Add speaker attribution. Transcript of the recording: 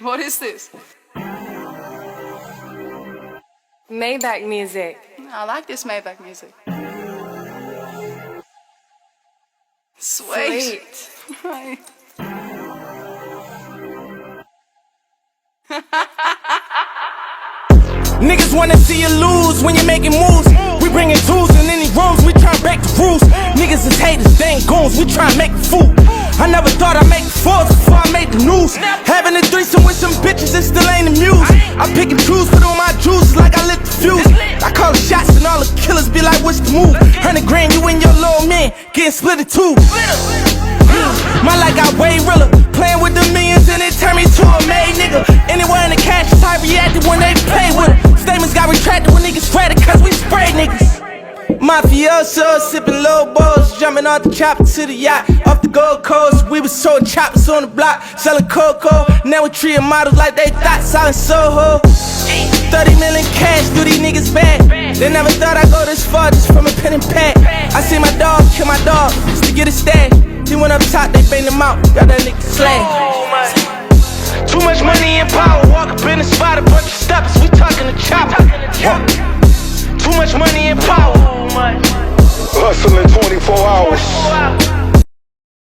Speaker 1: What is this?
Speaker 2: Maybach music.
Speaker 1: I like this Maybach music. Sweet.
Speaker 2: Sweet.
Speaker 3: Niggas wanna see you lose when you're making moves. We bringing tools in any rooms, we tryna break the rules. Niggas is haters, they ain't goons, we tryna make the fool. I never thought I'd make the fours before I made the news. Having a threesome with some bitches, it still ain't the muse. I pick and choose, put on my juices like I lit the fuse. I call the shots and all the killers be like, what's the move? 100 grand, you and your little man getting split in two. My life got way realer, playing with the millions and it turned me to a made nigga. Anywhere in the cash is how I reacted when they play with it. Statements got retracted when niggas spread it cause we spray niggas. Mafioso, sipping low balls, jumping off the chopper to the yacht. Off the Gold Coast, we was sold choppers on the block, selling cocoa. Now we treating models like they thought, selling Soho. 30 million cash, do these niggas bad. They never thought I'd go this far just from a pen and pad. I see my dog kill my dog just to get a stash. He went up top, they banged him out, got that nigga slashed. Too much money and power, walk up in the spot, a bunch of steppers, we talking to chopper. Too much money and power,
Speaker 4: hustling 24 hours.